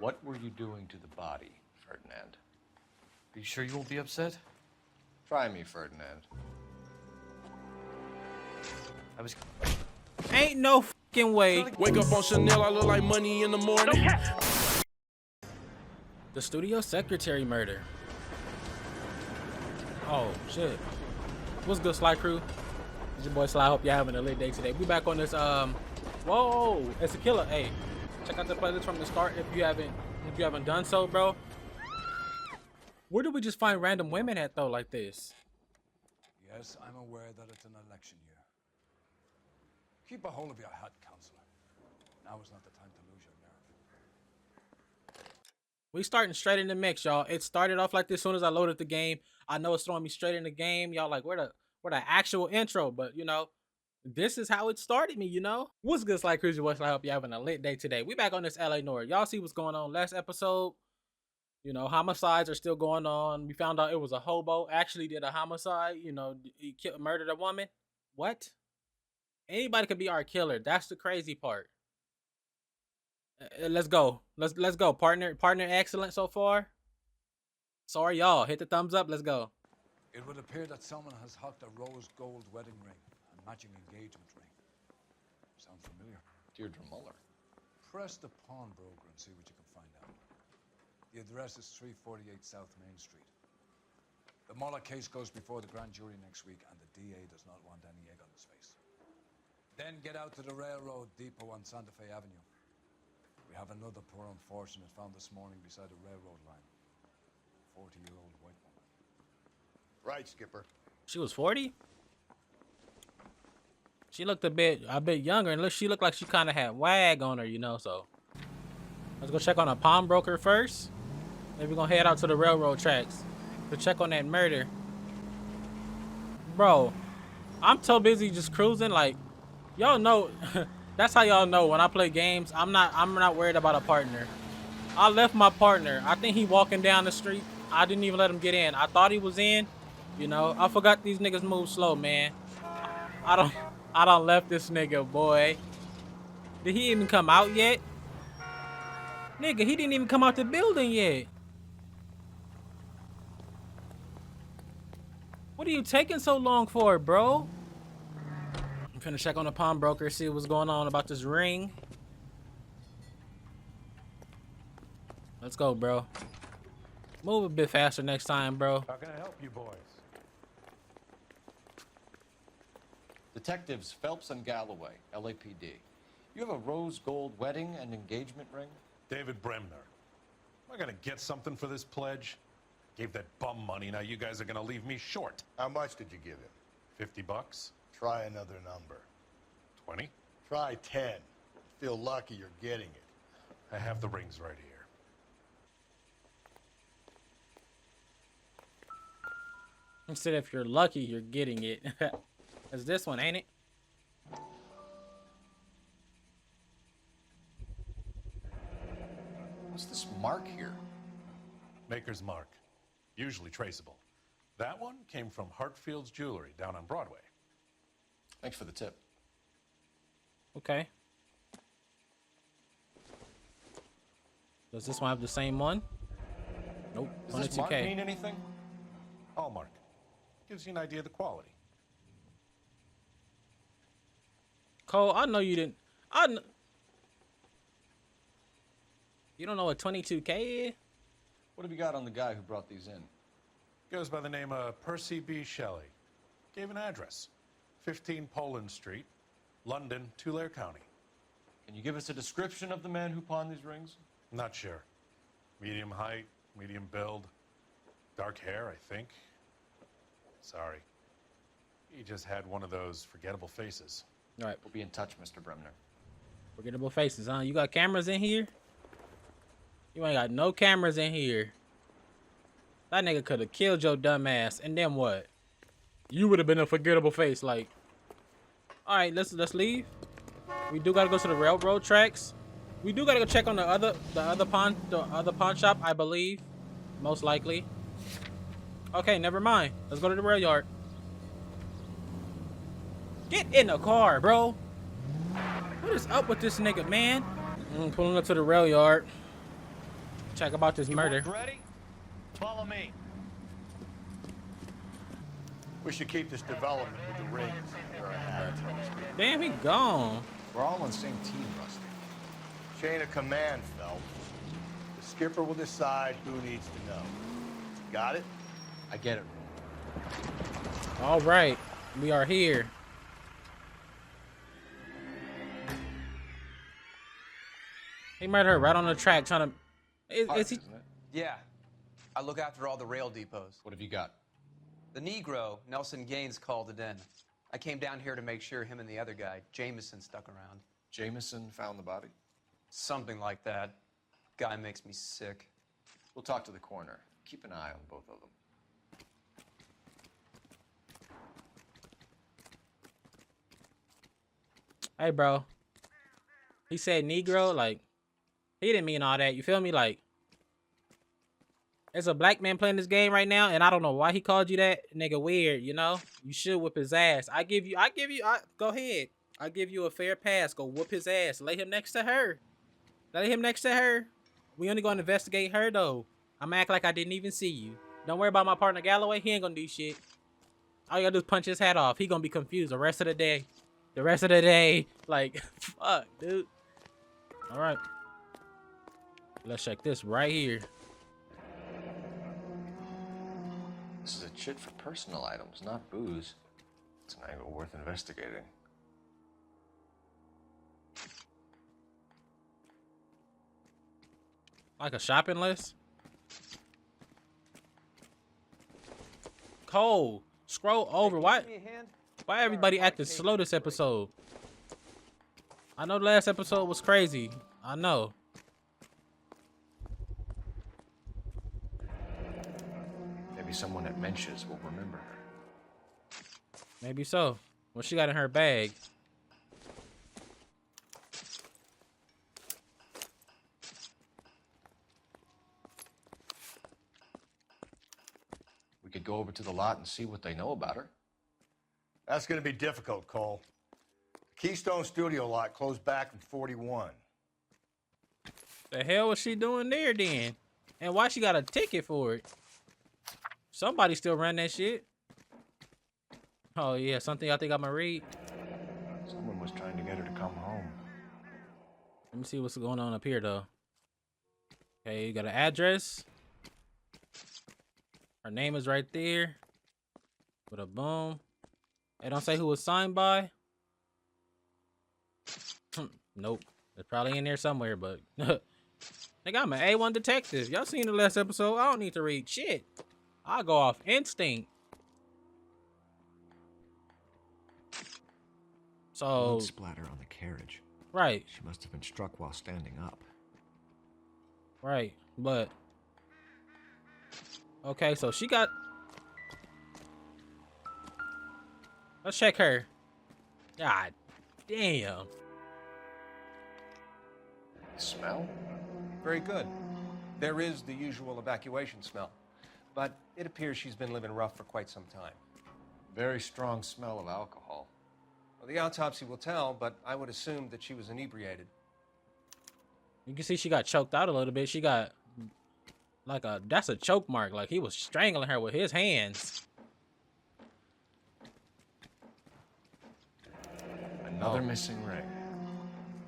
What were you doing to the body, Ferdinand? Are you sure you won't be upset? Try me, Ferdinand. I was... Ain't no fucking way. Wake up on CAHNNEL, I look like money in the morning. The studio secretary murder. Oh, shit. What's good, Sly Crew? It's your boy Sly. Hope you're having a lit day today. We back on this, whoa, it's a killer. Hey, check out the playlist from the start if you haven't done so, bro. Where do we just find random women at, though, like this? Yes, I'm aware that it's an election year. Keep a hold of your hat, Counselor. Now is not the time to lose your nerve. We starting straight in the mix, y'all. It started off like this as soon as I loaded the game. I know it's throwing me straight in the game. Y'all like, where the actual intro? But, you know, this is how it started me, you know? What's good, Sly Cruiser? What's I hope you're having a lit day today. We back on this LA Noire. Y'all see what's going on last episode? You know, homicides are still going on. We found out it was a hobo. Actually did a homicide. You know, he murdered a woman. What? Anybody could be our killer. That's the crazy part. Let's go. Let's go. Partner excellent so far. Sorry, y'all. Hit the thumbs up. Let's go. It would appear that someone has hocked a rose gold wedding ring and matching engagement ring. Sound familiar? Deirdre Muller. Press the pawnbroker and see what you can find out. The address is 348 South Main Street. The Muller case goes before the grand jury next week, and the DA does not want any egg on his face. Then get out to the railroad depot on Santa Fe Avenue. We have another poor unfortunate found this morning beside a railroad line. 40-year-old white woman. Right, Skipper. She was 40? She looked a bit younger, and she looked like she kind of had wag on her, you know, so. Let's go check on a pawnbroker first. Then we're gonna head out to the railroad tracks to check on that murder. Bro, I'm so busy just cruising, like, y'all know, that's how y'all know when I play games, I'm not worried about a partner. I left my partner. I think he walking down the street. I didn't even let him get in. I thought he was in. You know, I forgot these niggas move slow, man. I don't left this nigga, boy. Did he even come out yet? Nigga, he didn't even come out the building yet. What are you taking so long for, bro? I'm finna check on the pawnbroker, see what's going on about this ring. Let's go, bro. Move a bit faster next time, bro. How can I help you boys? Detectives Phelps and Galloway, LAPD. You have a rose gold wedding and engagement ring? David Bremner. Am I gonna get something for this pledge? Gave that bum money, now you guys are gonna leave me short. How much did you give him? 50 bucks? Try another number. 20? Try 10. Feel lucky you're getting it. I have the rings right here. Instead, if you're lucky, you're getting it. It's this one, ain't it? What's this mark here? Maker's mark. Usually traceable. That one came from Hartfield's Jewelry down on Broadway. Thanks for the tip. Okay. Does this one have the same one? Nope. Does this mark 22K. mean anything? Hallmark. Gives you an idea of the quality. Cole, I know you didn't. You don't know what 22K is? What have you got on the guy who brought these in? Goes by the name of Percy B. Shelley. Gave an address. 15 Poland Street, London, Tulare County. Can you give us a description of the man who pawned these rings? Not sure. Medium height, medium build. Dark hair, I think. Sorry. He just had one of those forgettable faces. All right. We'll be in touch, Mr. Bremner. Forgettable faces, huh? You got cameras in here? You ain't got no cameras in here. That nigga could have killed your dumb ass, and then what? You would have been a forgettable face, like. All right, let's leave. We do gotta go to the railroad tracks. We do gotta go check on the other pawn shop, I believe, most likely. Okay, never mind. Let's go to the rail yard. Get in the car, bro. What is up with this nigga, man? I'm pulling up to the rail yard. Check about this murder. Ready? Follow me. We should keep this development with the rings. Where I had it. Damn, he gone. We're all on the same team, Rusty. Chain of command, Phelps. The skipper will decide who needs to know. Got it? I get it. All right, we are here. He murdered her right on the track, trying to. Is he? Isn't it? Yeah. I look after all the rail depots. What have you got? The Negro, Nelson Gaines, called it in. I came down here to make sure him and the other guy, Jameson, stuck around. Jameson found the body? Something like that. Guy makes me sick. We'll talk to the coroner. Keep an eye on both of them. Hey, bro. He said Negro, like, he didn't mean all that. You feel me? Like, there's a black man playing this game right now, and I don't know why he called you that. Nigga, weird, you know? You should whip his ass. Go ahead. I give you a fair pass. Go whoop his ass. Lay him next to her. Lay him next to her. We only gonna investigate her, though. I'm act like I didn't even see you. Don't worry about my partner Galloway. He ain't gonna do shit. All you gotta do is punch his hat off. He gonna be confused the rest of the day. The rest of the day. Like, fuck, dude. All right. Let's check this right here. This is a chit for personal items, not booze. It's an angle worth investigating. Like a shopping list? Cole, scroll over. Why everybody acting slow this episode? I know the last episode was crazy. I know. Maybe someone at Mensch's will remember her. Maybe so. What she got in her bag? We could go over to the lot and see what they know about her. That's going to be difficult, Cole. The Keystone Studio lot closed back in 41. The hell was she doing there then? And why she got a ticket for it? Somebody still ran that shit. Oh yeah, something I think I'm gonna read. Someone was trying to get her to come home. Let me see what's going on up here though. Okay, you got an address. Her name is right there. With a boom. They don't say who was signed by. Nope. It's probably in there somewhere, but nigga, I'm an A1 detective. Y'all seen the last episode? I don't need to read shit. I go off instinct. So Blood splatter on the carriage. right, She must have been struck while standing up. right, but okay, so she got. Let's check her. God damn. Smell? Very good. There is the usual evacuation smell, but it appears she's been living rough for quite some time. Very strong smell of alcohol. Well, the autopsy will tell, but I would assume that she was inebriated. You can see she got choked out a little bit. She got like that's a choke mark. Like he was strangling her with his hands. Another missing ring.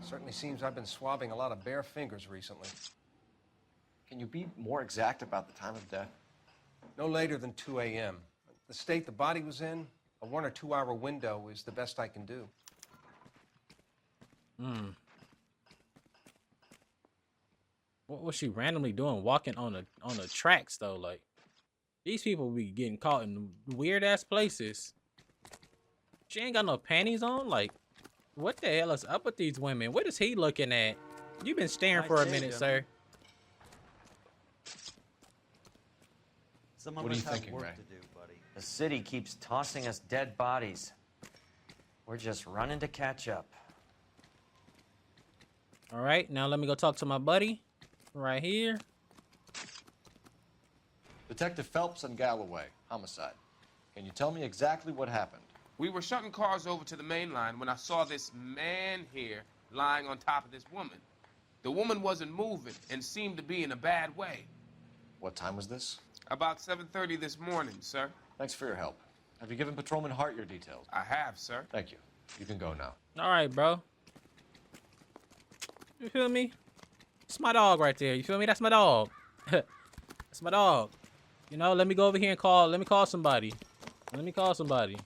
Certainly seems I've been swabbing a lot of bare fingers recently. Can you be more exact about the time of death? No later than 2 a.m. The state the body was in, a 1 or 2 hour window is the best I can do. What was she randomly doing walking on the tracks though? Like these people be getting caught in weird ass places. She ain't got no panties on. Like what the hell is up with these women? What is he looking at? You've been staring for a minute, sir. Someone What are you must have thinking, work Ray? to do, buddy. The city keeps tossing us dead bodies. We're just running to catch up. All right, now let me go talk to my buddy right here. Detective Phelps and Galloway, homicide. Can you tell me exactly what happened? We were shutting cars over to the main line when I saw this man here lying on top of this woman. The woman wasn't moving and seemed to be in a bad way. What time was this? About 7:30 this morning, sir. Thanks for your help. Have you given Patrolman Hart your details? I have, sir. Thank you. You can go now. All right, bro. You feel me? It's my dog right there. You feel me? That's my dog. That's my dog. You know, let me go over here and call. Let me call somebody. Let me call somebody.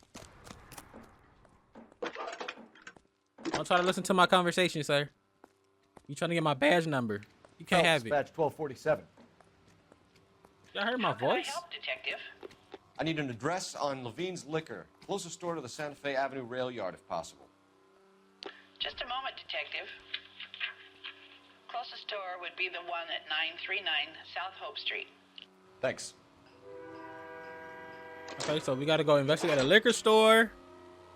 Don't try to listen to my conversation, sir. You trying to get my badge number? You can't have it. Badge 1247. Y'all heard my voice? Detective? I need an address on Levine's Liquor. Closest store to the Santa Fe Avenue rail yard, if possible. Just a moment, Detective. Closest store would be the one at 939 South Hope Street. Thanks. Okay, so we gotta go investigate a liquor store.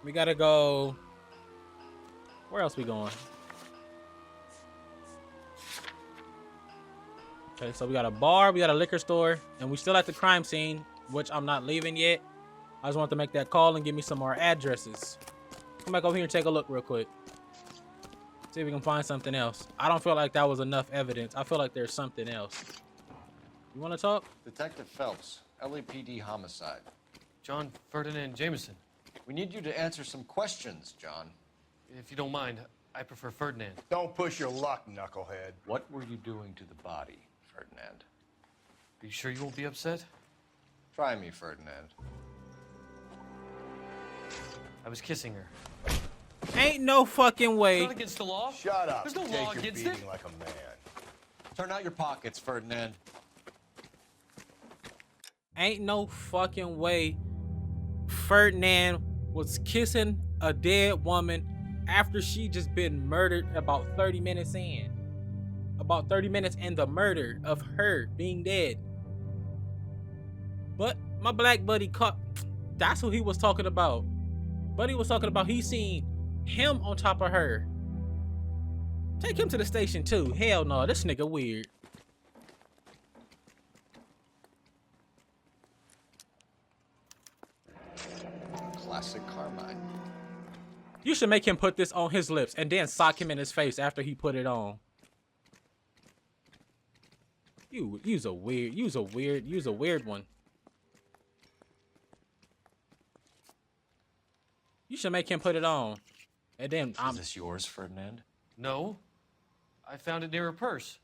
We gotta go. Where else we going? Okay, so we got a bar, we got a liquor store, and we still at the crime scene, which I'm not leaving yet. I just want to make that call and give me some more addresses. Come back over here and take a look real quick. See if we can find something else. I don't feel like that was enough evidence. I feel like there's something else. You want to talk? Detective Phelps, LAPD homicide. John Ferdinand Jameson. We need you to answer some questions, John. If you don't mind, I prefer Ferdinand. Don't push your luck, knucklehead. What were you doing to the body, Ferdinand? Are you sure you won't be upset? Try me, Ferdinand. I was kissing her. Ain't no fucking way. It's not against the law. Shut up. There's no Take law your against beating it. like a man. Turn out your pockets, Ferdinand. Ain't no fucking way Ferdinand was kissing a dead woman after she just been murdered about 30 minutes in. About 30 minutes in the murder of her being dead. But my black buddy caught. That's what he was talking about. Buddy was talking about he seen him on top of her. Take him to the station too. Hell no, this nigga weird. Classic Carmine. You should make him put this on his lips and then sock him in his face after he put it on. You's a weird one. You should make him put it on. And then Is this yours, Ferdinand? No. I found it near her purse.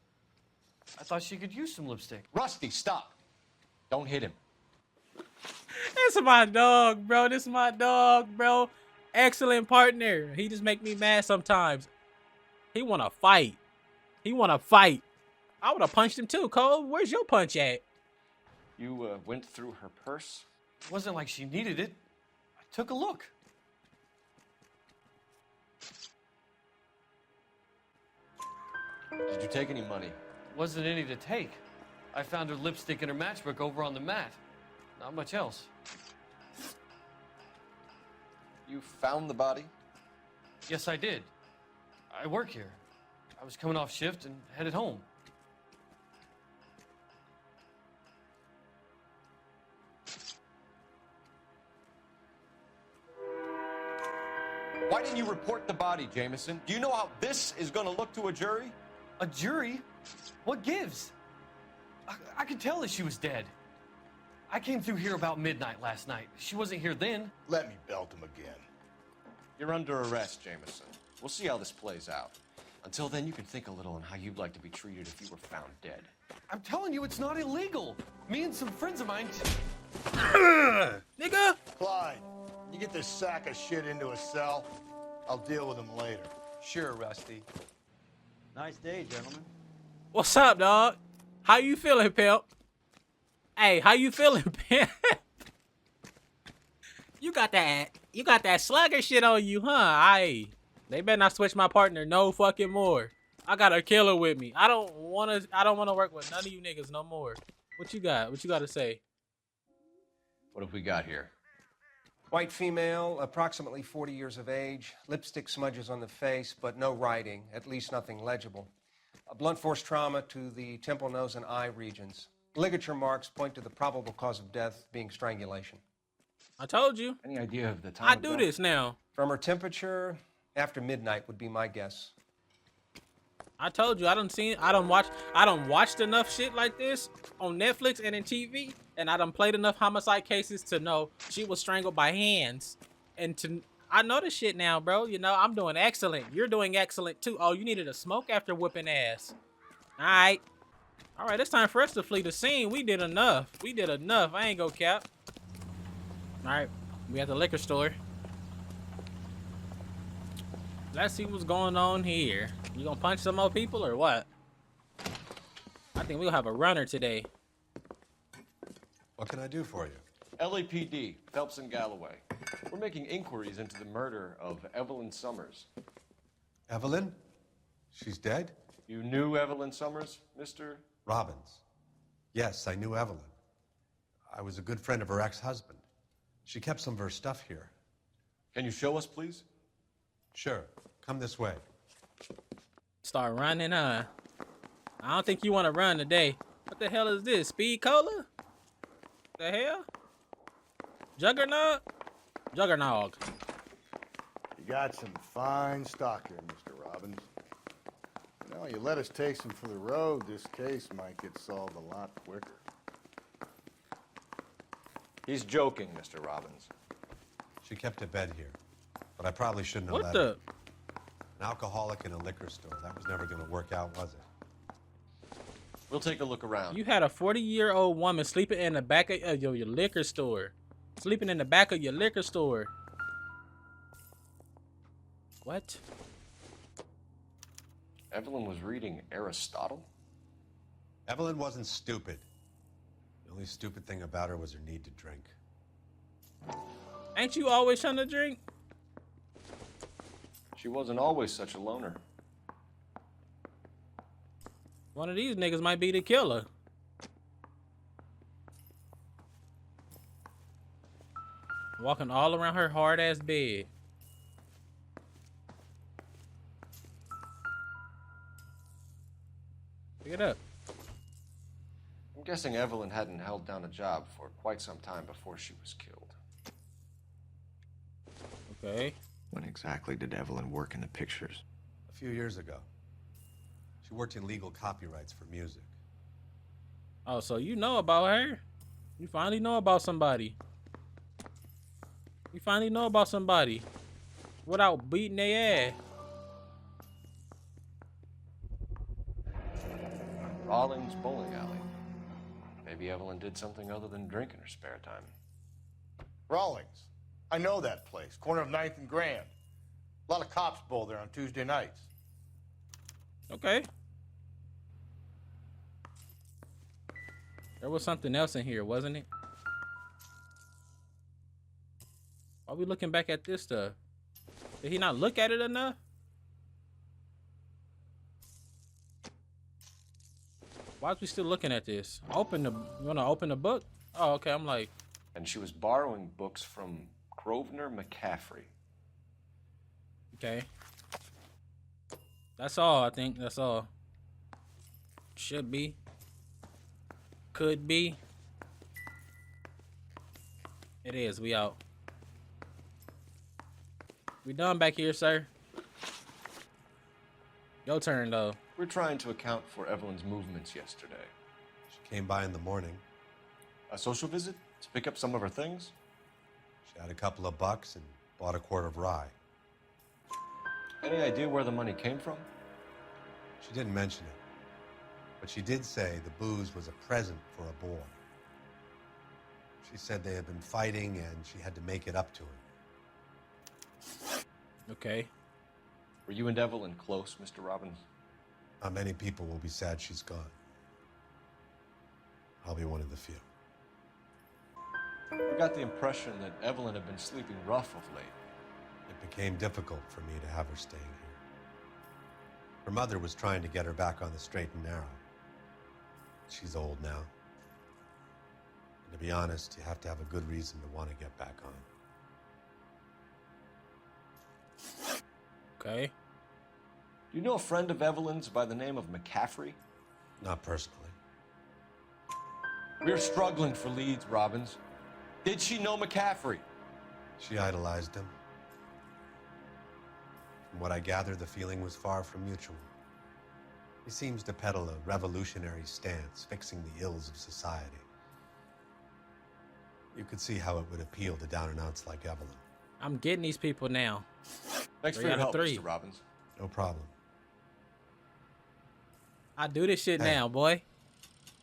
I thought she could use some lipstick. Rusty, stop. Don't hit him. This is my dog, bro. This is my dog, bro. Excellent partner. He just make me mad sometimes. He wanna fight. He wanna fight. I would have punched him too, Cole. Where's your punch at? You went through her purse? It wasn't like she needed it. I took a look. Did you take any money? Wasn't any to take. I found her lipstick and her matchbook over on the mat. Not much else. You found the body? Yes, I did. I work here. I was coming off shift and headed home. Why didn't you report the body, Jameson? Do you know how this is going to look to a jury? A jury? What gives? I could tell that she was dead. I came through here about midnight last night. She wasn't here then. Let me belt him again. You're under arrest, Jameson. We'll see how this plays out. Until then, you can think a little on how you'd like to be treated if you were found dead. I'm telling you, it's not illegal. Me and some friends of mine... Nigga! Clyde, you get this sack of shit into a cell. I'll deal with him later. Sure, Rusty. Nice day, gentlemen. What's up, dog? How you feeling, pimp? Hey, how you feeling, pimp? You got that slugger shit on you, huh? They better not switch my partner no fucking more. I got a killer with me. I don't wanna work with none of you niggas no more. What you got? What you got to say? What have we got here? White female, approximately 40 years of age, lipstick smudges on the face, but no writing, at least nothing legible. A blunt force trauma to the temple, nose, and eye regions. Ligature marks point to the probable cause of death being strangulation. I told you. Any idea of the time? I do this now. From her temperature, after midnight would be my guess. I told you I done watched enough shit like this on Netflix and in TV, and I done played enough homicide cases to know she was strangled by hands. I know this shit now, bro. You know, I'm doing excellent. You're doing excellent too. Oh, you needed a smoke after whooping ass. Alright. Alright, it's time for us to flee the scene. We did enough. We did enough. I ain't go cap. Alright, we at the liquor store. Let's see what's going on here. You gonna punch some more people or what? I think we'll have a runner today. What can I do for you? LAPD, Phelps and Galloway. We're making inquiries into the murder of Evelyn Summers. Evelyn? She's dead? You knew Evelyn Summers, Mr. Robbins. Yes, I knew Evelyn. I was a good friend of her ex-husband. She kept some of her stuff here. Can you show us, please? Sure. Come this way. Start running, huh? I don't think you want to run today. What the hell is this? Speed cola? The hell? Juggernaut? Juggernaut. You got some fine stock here, Mr. Robbins. You know, you let us take some for the road, this case might get solved a lot quicker. He's joking, Mr. Robbins. She kept a bed here, but I probably shouldn't have What let the? her. An alcoholic in a liquor store. That was never going to work out, was it? We'll take a look around. You had a 40-year-old woman sleeping in the back of your liquor store. Sleeping in the back of your liquor store. What? Evelyn was reading Aristotle? Evelyn wasn't stupid. The only stupid thing about her was her need to drink. Ain't you always trying to drink? She wasn't always such a loner. One of these niggas might be the killer. Walking all around her hard-ass bed. Pick it up. I'm guessing Evelyn hadn't held down a job for quite some time before she was killed. Okay. When exactly did Evelyn work in the pictures? A few years ago. She worked in legal copyrights for music. Oh, so you know about her? You finally know about somebody. You finally know about somebody. Without beating their ass. Rawlings Bowling Alley. Maybe Evelyn did something other than drink in her spare time. Rawlings. I know that place. Corner of 9th and Grand. A lot of cops bowl there on Tuesday nights. Okay. There was something else in here, wasn't it? Why are we looking back at this stuff? Did he not look at it enough? Why is we still looking at this? You wanna open the book? Oh, okay, I'm like. And she was borrowing books from Grosvenor McCaffrey. Okay. That's all, I think. That's all. Should be. Could be. It is. We out. We done back here, sir. Your turn, though. We're trying to account for Evelyn's movements yesterday. She came by in the morning. A social visit? To pick up some of her things? She had a couple of bucks and bought a quart of rye. Any idea where the money came from? She didn't mention it, but she did say the booze was a present for a boy. She said they had been fighting and she had to make it up to him. Okay. Were you and Evelyn close, Mr. Robbins? Not many people will be sad she's gone. I'll be one of the few. We got the impression that Evelyn had been sleeping rough of late. It became difficult for me to have her staying here. Her mother was trying to get her back on the straight and narrow. She's old now. And to be honest, you have to have a good reason to want to get back on. Okay. Do you know a friend of Evelyn's by the name of McCaffrey? Not personally. We're struggling for leads, Robbins. Did she know McCaffrey? She idolized him. From what I gather, the feeling was far from mutual. He seems to peddle a revolutionary stance, fixing the ills of society. You could see how it would appeal to down-and-outs like Evelyn. I'm getting these people now. Thanks for 3 your out of help, 3. Mr. Robbins. No problem. I do this shit Hey. now, boy.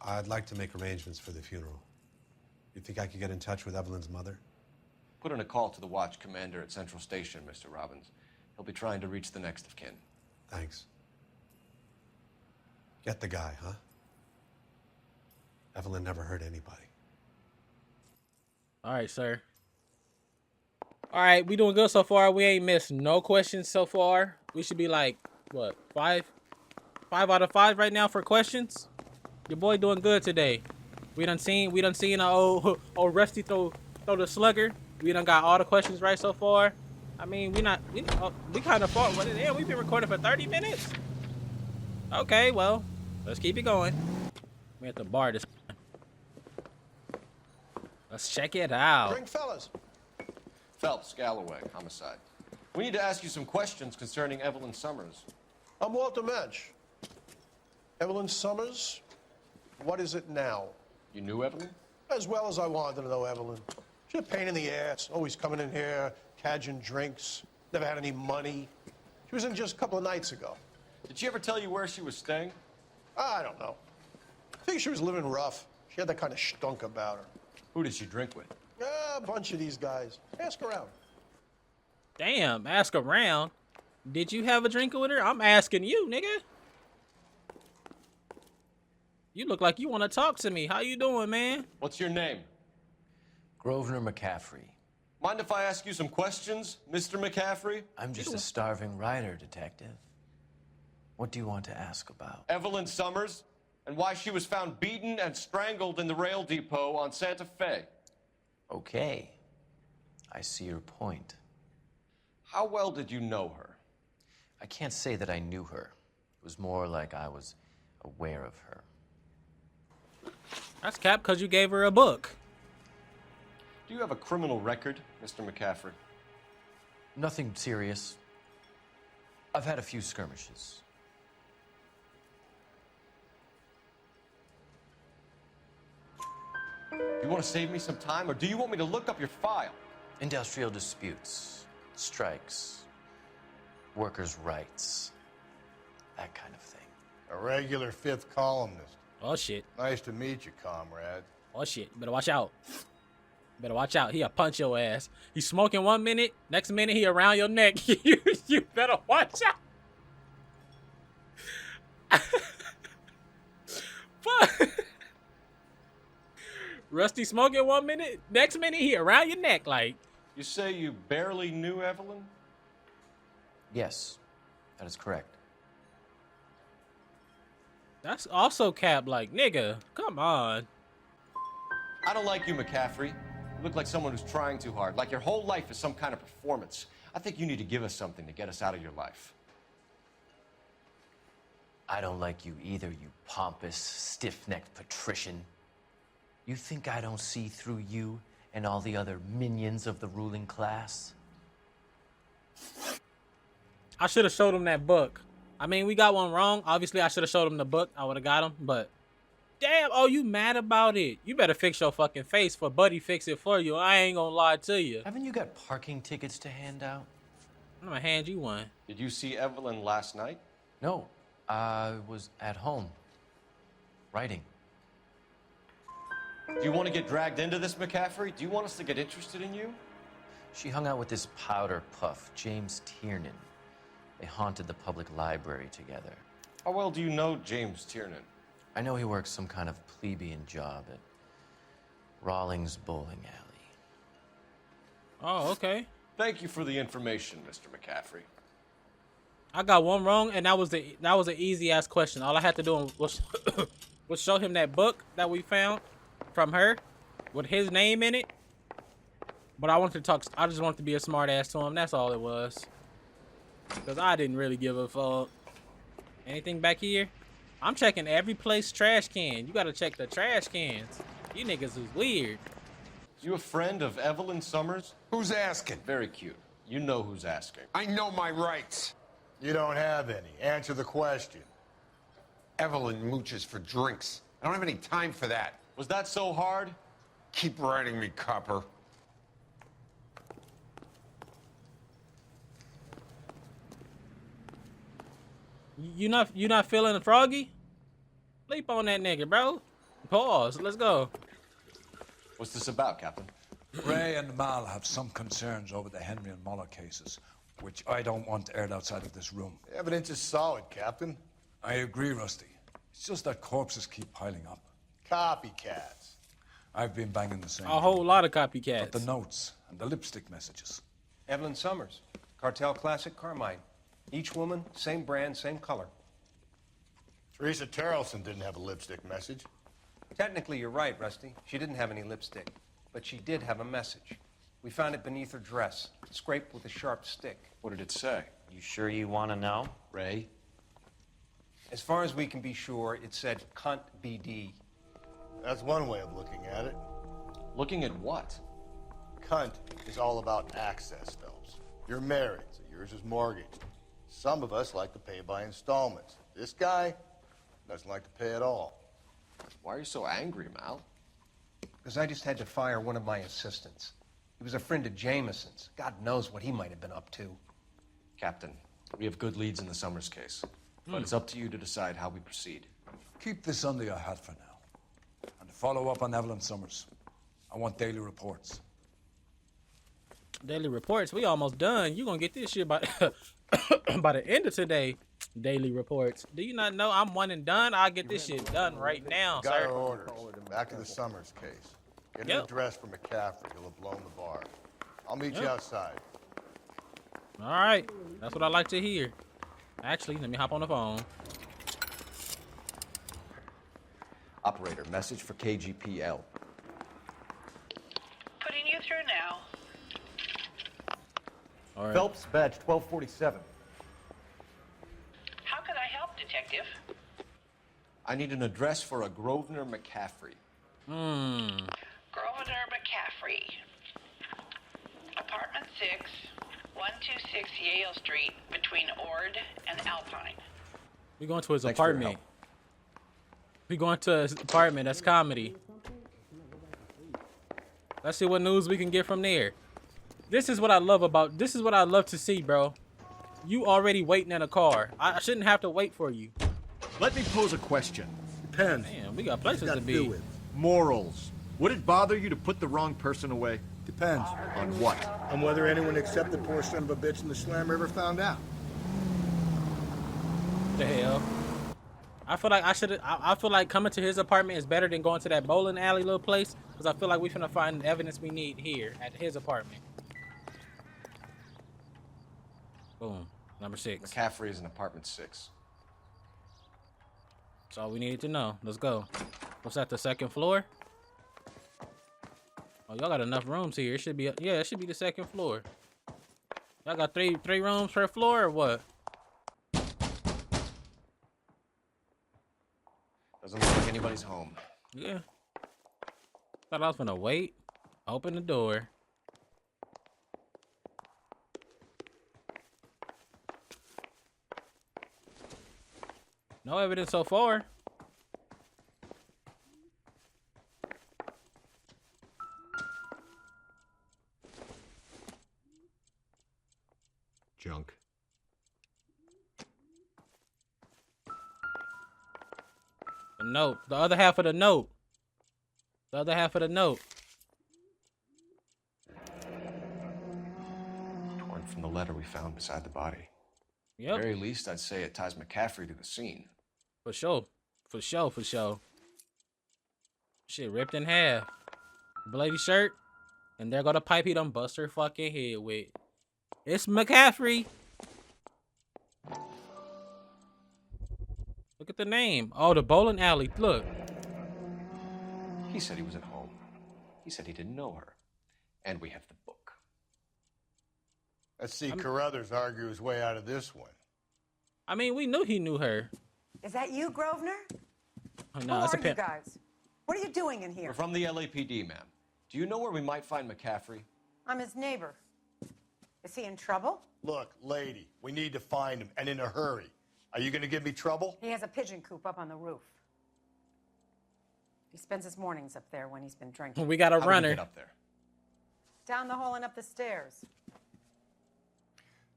I'd like to make arrangements for the funeral. You think I could get in touch with Evelyn's mother? Put in a call to the watch commander at Central Station, Mr. Robbins. He'll be trying to reach the next of kin. Thanks. Get the guy, huh? Evelyn never hurt anybody. All right, sir. All right, we doing good so far. We ain't missed no questions so far. We should be like, what, 5 out of 5 right now for questions. Your boy doing good today. We done seen old Rusty throw the slugger. We done got all the questions right so far. I mean, we kind of fought. Damn, we've been recording for 30 minutes. Okay, well, let's keep it going. We at the bar this time. Let's check it out. Bring fellas. Phelps, Galloway, homicide. We need to ask you some questions concerning Evelyn Summers. I'm Walter Mensch. Evelyn Summers, what is it now? You knew Evelyn? As well as I wanted to know Evelyn. She's a pain in the ass, always coming in here, cadging drinks, never had any money. She was in just a couple of nights ago. Did she ever tell you where she was staying? I don't know. I think she was living rough. She had that kind of stunk about her. Who did she drink with? A bunch of these guys. Ask around. Damn, ask around. Did you have a drink with her? I'm asking you, nigga. You look like you want to talk to me. How you doing, man? What's your name? Grosvenor McCaffrey. Mind if I ask you some questions, Mr. McCaffrey? I'm just a starving writer, detective. What do you want to ask about? Evelyn Summers, and why she was found beaten and strangled in the rail depot on Santa Fe. Okay. I see your point. How well did you know her? I can't say that I knew her. It was more like I was aware of her. That's cap because you gave her a book. Do you have a criminal record, Mr. McCaffrey? Nothing serious. I've had a few skirmishes. Do you want to save me some time, or do you want me to look up your file? Industrial disputes, strikes, workers' rights, that kind of thing. A regular 5th columnist. Oh, shit. Nice to meet you, comrade. Oh, shit. Better watch out. Better watch out. He'll punch your ass. He's smoking 1 minute. Next minute, he around your neck. You better watch out. Fuck. Rusty smoking 1 minute. Next minute, he around your neck. Like, you say you barely knew Evelyn? Yes, that is correct. That's also cap. Like, nigga, come on. I don't like you, McCaffrey. You look like someone who's trying too hard, like your whole life is some kind of performance. I think you need to give us something to get us out of your life. I don't like you either, you pompous, stiff-necked patrician. You think I don't see through you and all the other minions of the ruling class? I should have showed him that book. I mean, we got one wrong. Obviously, I should have showed him the book. I would have got him, but damn, oh, you mad about it? You better fix your fucking face for Buddy fix it for you. I ain't gonna lie to you. Haven't you got parking tickets to hand out? I'm gonna hand you one. Did you see Evelyn last night? No, I was at home, writing. Do you want to get dragged into this, McCaffrey? Do you want us to get interested in you? She hung out with this powder puff, James Tiernan. They haunted the public library together. How well do you know James Tiernan? I know he works some kind of plebeian job at Rawlings Bowling Alley. Oh, okay. Thank you for the information, Mr. McCaffrey. I got one wrong, and that was an easy ass question. All I had to do was was show him that book that we found from her with his name in it. But I wanted to talk. I just wanted to be a smart ass to him. That's all it was. Because I didn't really give a fuck. Anything back here? I'm checking every place trash can. You gotta check the trash cans. You niggas is weird. You a friend of Evelyn Summers? Who's asking? Very cute. You know who's asking. I know my rights. You don't have any. Answer the question. Evelyn mooches for drinks. I don't have any time for that. Was that so hard? Keep writing me, copper. You not feeling froggy? Sleep on that nigga, bro. Pause. Let's go. What's this about, Captain? Ray and Mal have some concerns over the Henry and Muller cases, which I don't want aired outside of this room. The evidence is solid, Captain. I agree, Rusty. It's just that corpses keep piling up. Copycats. I've been banging the same. A whole lot of copycats. But the notes and the lipstick messages. Evelyn Summers, Cartel Classic Carmine. Each woman, same brand, same color. Teresa Terrelson didn't have a lipstick message. Technically, you're right, Rusty. She didn't have any lipstick, but she did have a message. We found it beneath her dress, scraped with a sharp stick. What did it say? You sure you want to know? Ray? As far as we can be sure, it said cunt BD. That's one way of looking at it. Looking at what? Cunt is all about access, Phelps. You're married, so yours is mortgaged. Some of us like to pay by installments. This guy doesn't like to pay at all. Why are you so angry, Mal? Because I just had to fire one of my assistants. He was a friend of Jameson's. God knows what he might have been up to. Captain, we have good leads in the Summers case, but it's up to you to decide how we proceed. Keep this under your hat for now. And to follow up on Evelyn Summers, I want daily reports. Daily reports. We almost done. You gonna get this shit by by the end of today. Daily reports. Do you not know I'm one and done? I'll get this shit done right now, Got sir. our orders. Back to the Summers case. Get an address for McCaffrey. He'll have blown the bar. I'll meet you outside. All right. That's what I like to hear. Actually, let me hop on the phone. Operator, message for KGPL. Putting you through now. All right. Phelps, badge 1247. How could I help, Detective? I need an address for a Grosvenor McCaffrey. Grosvenor McCaffrey. Apartment 6, 126 Yale Street, between Ord and Alpine. We going to his Thanks for your apartment. help. We going to his apartment. That's comedy. Let's see what news we can get from there. This is what I love about. This is what I love to see, bro. You already waiting in a car. I shouldn't have to wait for you. Let me pose a question. Depends. Damn, we got places to be. Morals. Would it bother you to put the wrong person away? Depends. On what? On whether anyone except the poor son of a bitch in the Slam River found out. The hell? I feel like I should. I feel like coming to his apartment is better than going to that bowling alley little place, because I feel like we finna find the evidence we need here at his apartment. Boom. Number 6. McCaffrey is in apartment 6. That's all we needed to know. Let's go. What's that? The second floor? Oh, y'all got enough rooms here. It should be. Yeah, it should be the second floor. Y'all got three rooms per floor or what? Doesn't look like anybody's home. Yeah. Thought I was gonna wait. Open the door. No evidence so far. Junk. The note. The other half of the note. The other half of the note. Torn from the letter we found beside the body. Yep. At the very least, I'd say it ties McCaffrey to the scene. For sure. For sure. For sure. Shit ripped in half. Bloody shirt. And there go the pipe he done bust her fucking head with. It's McCaffrey. Look at the name. Oh, the bowling alley. Look. He said he was at home. He said he didn't know her. And we have the book. Let's see Carruthers argue his way out of this one. I mean, we knew he knew her. Is that you, Grosvenor? Oh, no, Who it's a are you pimp. guys? What are you doing in here? We're from the LAPD, ma'am. Do you know where we might find McCaffrey? I'm his neighbor. Is he in trouble? Look, lady, we need to find him, and in a hurry. Are you going to give me trouble? He has a pigeon coop up on the roof. He spends his mornings up there when he's been drinking. We got a How did he runner. get up there? Down the hall and up the stairs.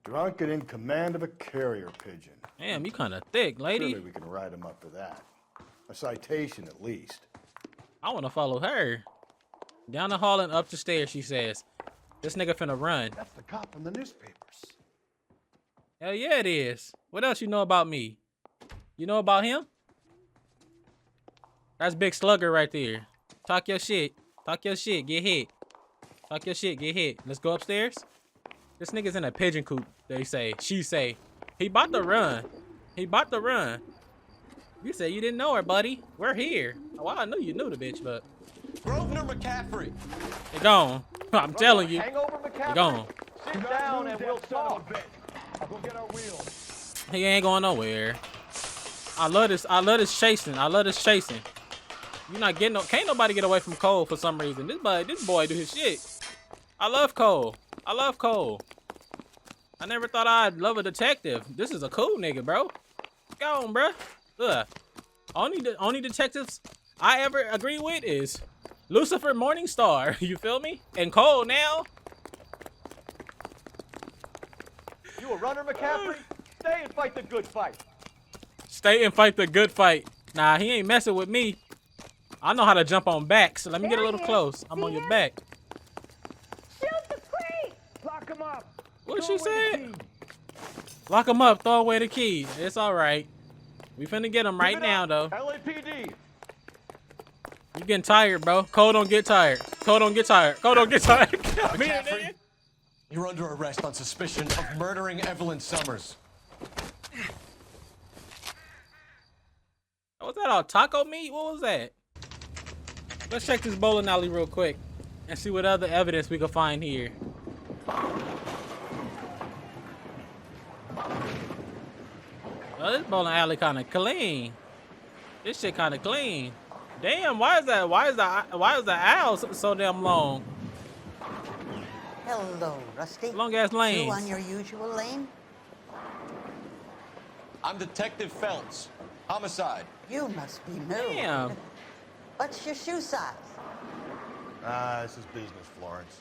Drunk and in command of a carrier pigeon. Damn, you kind of thick, lady. Surely we can write him up for that. A citation, at least. I want to follow her. Down the hall and up the stairs, she says. This nigga finna run. That's the cop in the newspapers. Hell yeah, it is. What else you know about me? You know about him? That's Big Slugger right there. Talk your shit. Talk your shit. Get hit. Talk your shit. Get hit. Let's go upstairs. This nigga's in a pigeon coop, they say. She say. He about to run. He about to run. You say you didn't know her, buddy. We're here. Well, I knew you knew the bitch, but... Grosvenor McCaffrey. They gone. I'm telling you. Hangover, They McCaffrey? gone. Sit down and we'll talk. I'll go get our wheels. He ain't going nowhere. I love this chasing. I love this chasing. You not getting no, can't nobody get away from Cole for some reason. This boy do his shit. I love Cole. I love Cole. I never thought I'd love a detective. This is a cool nigga, bro. Go on, bro. Ugh. Only detectives I ever agree with is Lucifer Morningstar. You feel me? And Cole now. You a runner, McCaffrey? Stay and fight the good fight. Stay and fight the good fight. Nah, he ain't messing with me. I know how to jump on back, so let me get a little close. I'm on your back. Shoot the crate! Lock him up. What did she say? Lock him up, throw away the key. It's all right. We finna get him right now, though. LAPD. You getting tired, bro. Cole don't get tired. Cole don't get tired. Cole don't get tired. McCaffrey, you're under arrest on suspicion of murdering Evelyn Summers. Was that all taco meat? What was that? Let's check this bowling alley real quick and see what other evidence we can find here. Oh, this bowling alley kind of clean. This shit kind of clean. Damn, why is the aisle so damn long? Hello, Rusty. Long ass lanes. You on your usual lane? I'm Detective Phelps. Homicide. You must be new. Damn. What's your shoe size? This is business, Florence.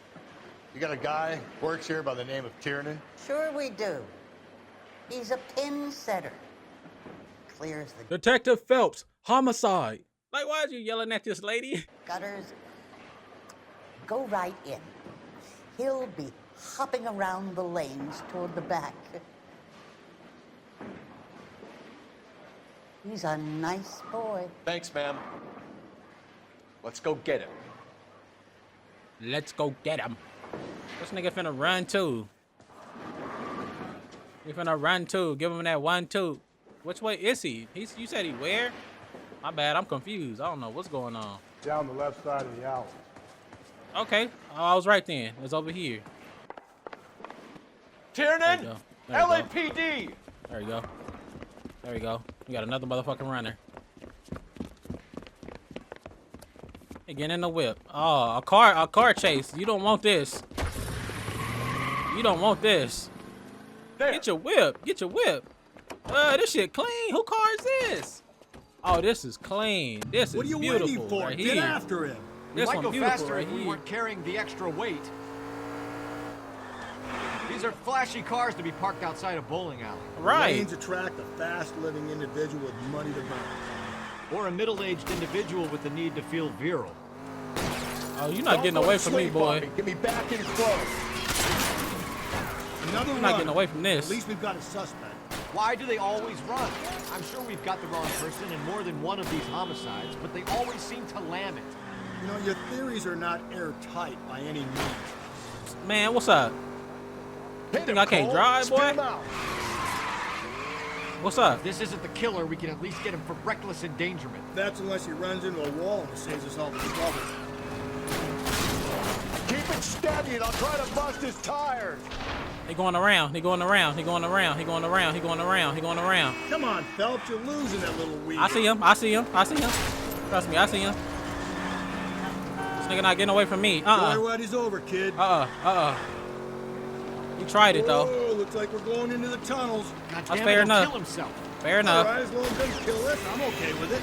You got a guy who works here by the name of Tiernan? Sure we do. He's a pin setter. Clear as the Detective Phelps, homicide. Like, why are you yelling at this lady? gutters. Go right in. He'll be hopping around the lanes toward the back. He's a nice boy. Thanks, ma'am. Let's go get him. Let's go get him. This nigga finna run too. He finna run too. Give him that 1-2. Which way is he? You said he where? My bad, I'm confused. I don't know what's going on. Down the left side of the alley. Okay, I was right then. It's over here. Tiernan, There you go. LAPD. There you go. There we go. We got another motherfucking runner. Hey, get in the whip. Oh, a car chase. You don't want this. You don't want this. There. Get your whip. Get your whip. This shit clean. Who car is this? Oh, this is clean. This is beautiful. What are you waiting for? Right Get here. after him. We This might one go beautiful faster right if we here. weren't carrying the extra weight. These are flashy cars to be parked outside a bowling alley. Right. Lanes attract a fast-living individual with money to burn. Or a middle-aged individual with the need to feel virile. Oh, you're not getting away from me, boy. Get me back in close. Another You're not getting away from this. At least we've got a suspect. Why do they always run? I'm sure we've got the wrong person in more than one of these homicides, but they always seem to lam it. You know, your theories are not airtight by any means. Man, what's up? You think I can't drive, boy? What's up? If this isn't the killer, we can at least get him for reckless endangerment. That's unless he runs into a wall and saves us all the trouble. Keep it steady and I'll try to bust his tires. He going around. He going around. He going around. He going around. He going around. He going around. Come on, Phelps, you're losing that little weed. I see him. I see him. I see him. Trust me, I see him. This nigga not getting away from me. Joyride's over, kid. He tried it though. Oh, looks like we're going into the tunnels. That's fair enough. Kill himself. Fair enough. All right, as long as it doesn't kill us, I'm okay with it.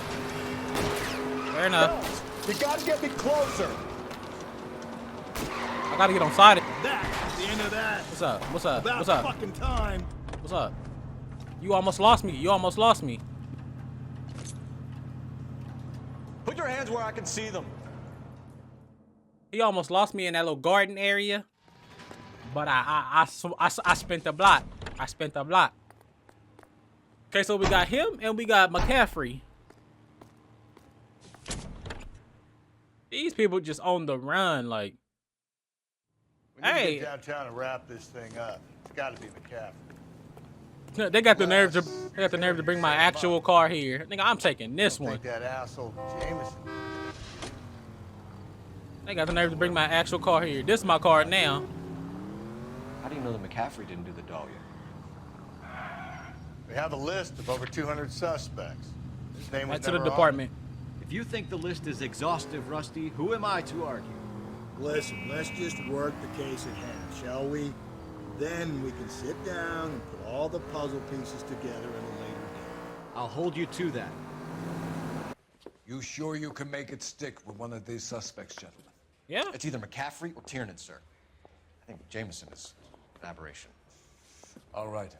Fair enough. You gotta get me closer. I gotta get on side. That's the end of that. What's up? What's up? About What's up? fucking time. What's up? You almost lost me. You almost lost me. Put your hands where I can see them. He almost lost me in that little garden area. But I spent the block. I spent the block. Okay, so we got him and we got McCaffrey. These people just on the run, like. We need to Hey. get downtown and wrap this thing up. It's got to be McCaffrey. They got the nerve to bring my actual car here. Nigga, I'm taking this one. Take that asshole Jameson. They got the nerve to bring my actual car here. This is my car now. How do you know that McCaffrey didn't do the doll yet? We have a list of over 200 suspects. His name was Right to the never on it. department. If you think the list is exhaustive, Rusty, who am I to argue? Listen, let's just work the case at hand, shall we? Then we can sit down and put all the puzzle pieces together at a later date. I'll hold you to that. You sure you can make it stick with one of these suspects, gentlemen? Yeah. It's either McCaffrey or Tiernan, sir. I think Jameson is an aberration. All right.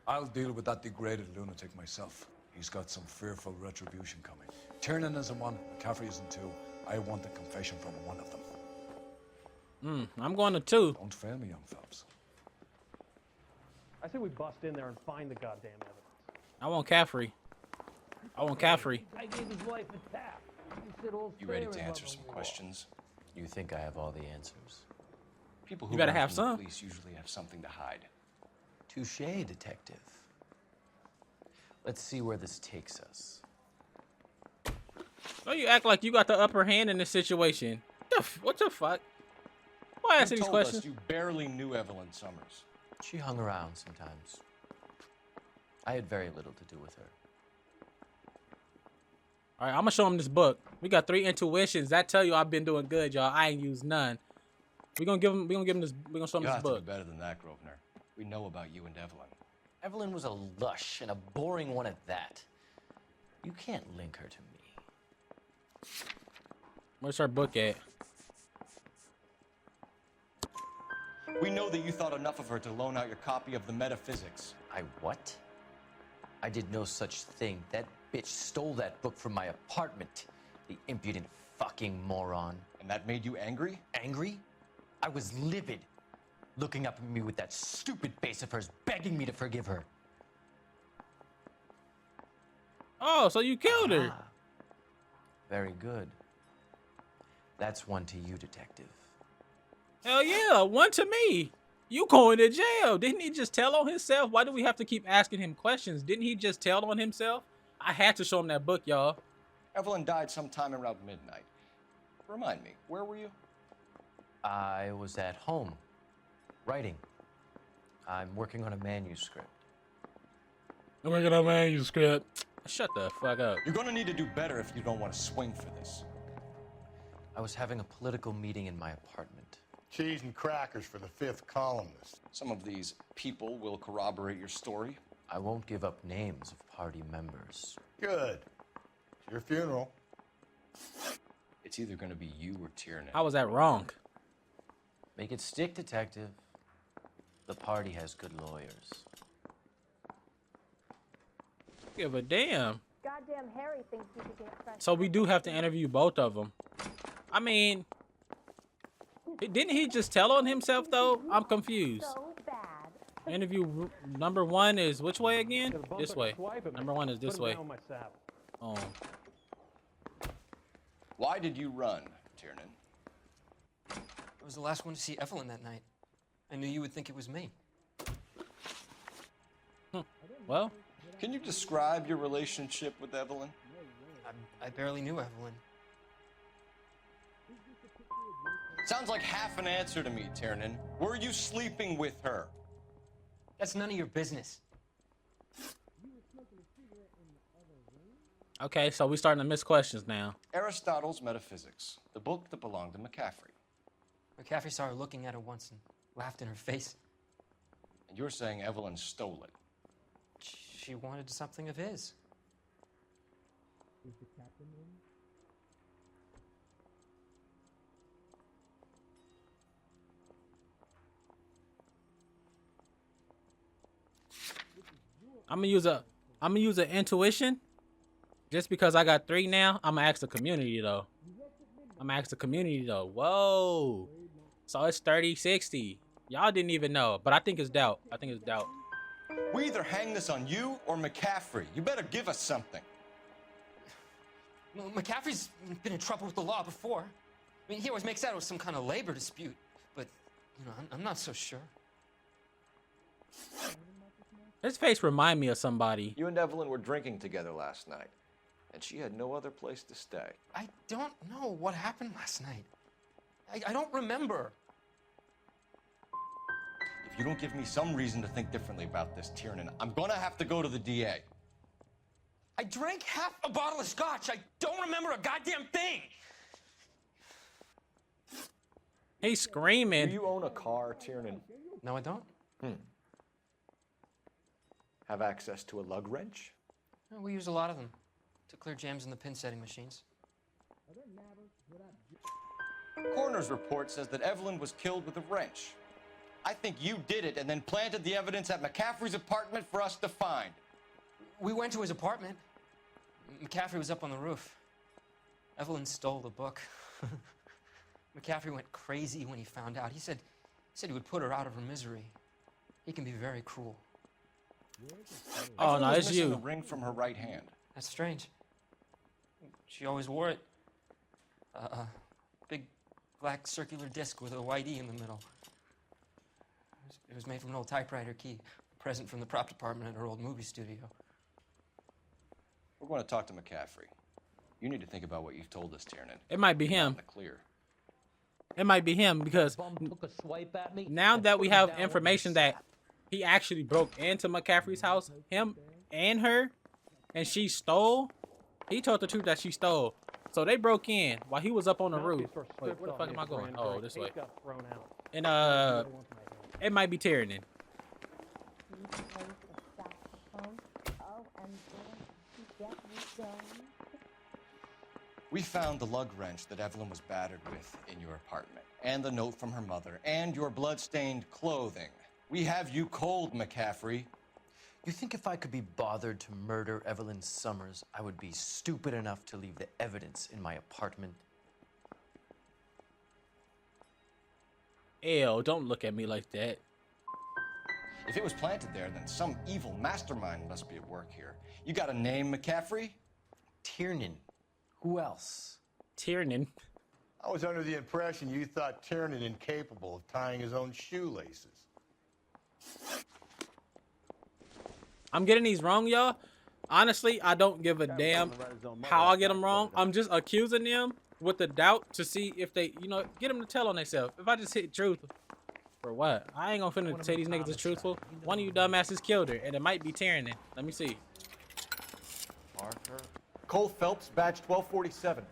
I'll deal with that degraded lunatic myself. He's got some fearful retribution coming. Tiernan isn't one, McCaffrey isn't two. I want a confession from one of them. I'm going to 2. Don't fail me, young Phelps. I say we bust in there and find the goddamn evidence. I want Caffrey. I want Caffrey. I gave his wife a tap. You ready to answer some questions? You think I have all the answers? People who You better run have from the some. police usually have something to hide. Touché, detective. Let's see where this takes us. Oh, you act like you got the upper hand in this situation. What the fuck? Why asking You these told us questions? you barely knew Evelyn Summers. She hung around sometimes. I had very little to do with her. All right, I'm gonna show him this book. We got 3 intuitions. That tell you I've been doing good, y'all. I ain't used none. We gonna give him this. We gonna show him You this have to book. be better than that, Grosvenor. We know about you and Evelyn. Evelyn was a lush and a boring one at that. You can't link her to me. Where's our book at? We know that you thought enough of her to loan out your copy of the Metaphysics. I what? I did no such thing. That bitch stole that book from my apartment. The impudent fucking moron. And that made you angry? Angry? I was livid. Looking up at me with that stupid face of hers, begging me to forgive her. Oh, so you killed her. Ah, very good. That's one to you, detective. Hell yeah, 1 to me. You going to jail. Didn't he just tell on himself? Why do we have to keep asking him questions? Didn't he just tell on himself? I had to show him that book, y'all. Evelyn died sometime around midnight. Remind me, where were you? I was at home, writing. I'm working on a manuscript. I'm working on a manuscript. Shut the fuck up. You're gonna need to do better if you don't want to swing for this. I was having a political meeting in my apartment. Cheese and crackers for the 5th columnist. Some of these people will corroborate your story. I won't give up names of party members. Good. It's your funeral. It's either gonna be you or Tiernan. How was that wrong? Make it stick, detective. The party has good lawyers. Give a damn. Goddamn Harry thinks he could get fresh. So we do have to interview both of them. I mean, didn't he just tell on himself though? I'm confused. So bad. Interview number 1 is which way again? This way. Number 1 is this way. Oh. Why did you run, Tiernan? I was the last one to see Evelyn that night. I knew you would think it was me. Well, can you describe your relationship with Evelyn? I barely knew Evelyn. Sounds like half an answer to me, Tiernan. Were you sleeping with her? That's none of your business. okay, so we starting to miss questions now. Aristotle's Metaphysics, the book that belonged to McCaffrey. McCaffrey saw her looking at her once and laughed in her face. And you're saying Evelyn stole it. she wanted something of his. I'm gonna use an intuition. Just because I got 3 now, I'm gonna ask the community though. Whoa. So it's 30-60. Y'all didn't even know, but I think it's doubt. We either hang this on you or McCaffrey. You better give us something. Well, McCaffrey's been in trouble with the law before. I mean, he always makes out it was some kind of labor dispute, but, you know, I'm not so sure. His face remind me of somebody. You and Evelyn were drinking together last night, and she had no other place to stay. I don't know what happened last night. I don't remember. If you don't give me some reason to think differently about this, Tiernan, I'm gonna have to go to the DA. I drank half a bottle of scotch. I don't remember a goddamn thing. He's screaming. Do you own a car, Tiernan? No, I don't. Have access to a lug wrench? No, we use a lot of them to clear jams in the pin setting machines. Coroner's report says that Evelyn was killed with a wrench. I think you did it and then planted the evidence at McCaffrey's apartment for us to find. We went to his apartment. McCaffrey was up on the roof. Evelyn stole the book. McCaffrey went crazy when he found out. He said he would put her out of her misery. He can be very cruel. Oh, no, it's missing you. The ring from her right hand. That's strange. She always wore it. Big black circular disc with a white E in the middle. It was made from an old typewriter key, a present from the prop department at her old movie studio. We're going to talk to McCaffrey. You need to think about what you've told us, Tiernan. It might be You're not him. in the clear. It might be him because now that we have information that he actually broke into McCaffrey's house, him and her, and she stole, he told the truth that she stole. So they broke in while he was up on the roof. Wait, where the fuck am I going? Oh, this way. And it might be Tiernan. We found the lug wrench that Evelyn was battered with in your apartment, and the note from her mother, and your blood-stained clothing. We have you cold, McCaffrey. You think if I could be bothered to murder Evelyn Summers, I would be stupid enough to leave the evidence in my apartment? Ew, don't look at me like that. If it was planted there, then some evil mastermind must be at work here. You got a name, McCaffrey? Tiernan. Who else? Tiernan. I was under the impression you thought Tiernan incapable of tying his own shoelaces. I'm getting these wrong, y'all. Honestly, I don't give a damn how I get them wrong. I'm just accusing them with the doubt to see if they, you know, get them to tell on themselves. If I just hit truth, for what? I ain't gonna finna say these niggas is truthful. One of you dumbasses killed her, and it might be Tiernan. Let me see. Marker. Cole Phelps, badge 1247.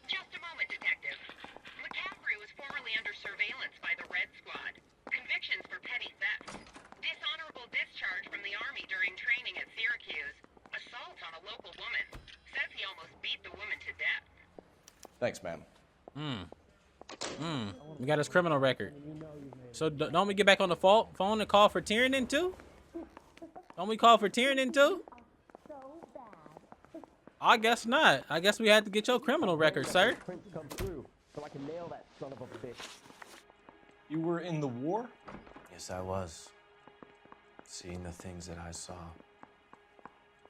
Just a moment, Detective. McCaffrey was formerly under surveillance by the Red Squad. Convictions for petty theft. Dishonorable discharge from the Army during training at Syracuse. Assault on a local woman. Says he almost beat the woman to death. Thanks, ma'am. We got his criminal record. So don't we get back on the phone and call for Tiernan too? Don't we call for Tiernan too? I guess not. I guess we had to get your criminal record, sir. You were in the war? Yes, I was. Seeing the things that I saw,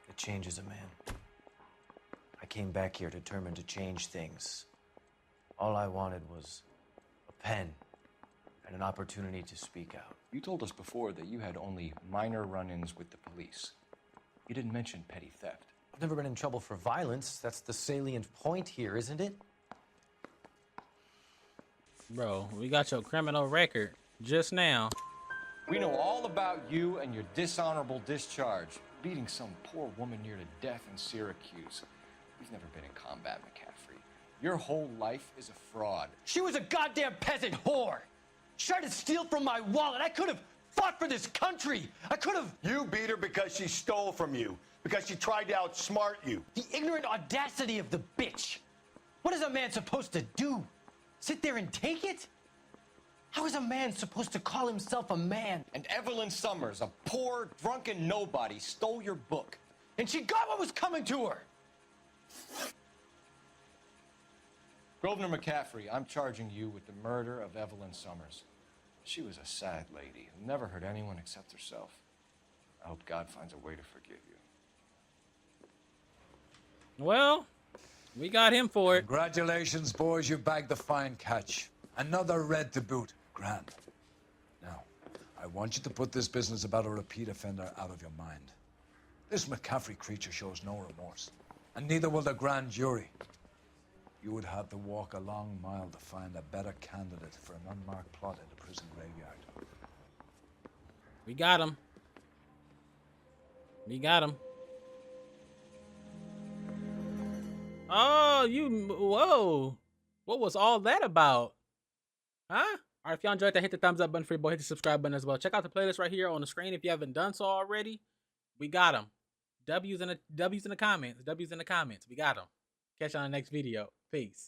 it changes a man. I came back here determined to change things. All I wanted was a pen and an opportunity to speak out. You told us before that you had only minor run-ins with the police. You didn't mention petty theft. I've never been in trouble for violence. That's the salient point here, isn't it? Bro, we got your criminal record just now. We know all about you and your dishonorable discharge, beating some poor woman near to death in Syracuse. You've never been in combat, McCaffrey. Your whole life is a fraud. She was a goddamn peasant whore. She tried to steal from my wallet. I could have fought for this country. I could have. You beat her because she stole from you, because she tried to outsmart you. The ignorant audacity of the bitch. What is a man supposed to do? Sit there and take it? How is a man supposed to call himself a man? And Evelyn Summers, a poor, drunken nobody, stole your book. And she got what was coming to her. Grosvenor McCaffrey, I'm charging you with the murder of Evelyn Summers. She was a sad lady who never hurt anyone except herself. I hope God finds a way to forgive you. Well, we got him for it. Congratulations, boys. You bagged the fine catch. Another red to boot. Grand. Now, I want you to put this business about a repeat offender out of your mind. This McCaffrey creature shows no remorse, and neither will the grand jury. You would have to walk a long mile to find a better candidate for an unmarked plot in the prison graveyard. We got him. We got him. Oh, whoa. What was all that about? Huh? All right, if y'all enjoyed that, hit the thumbs up button for your boy. Hit the subscribe button as well. Check out the playlist right here on the screen if you haven't done so already. We got them. W's in the comments. W's in the comments. We got them. Catch you on the next video. Peace.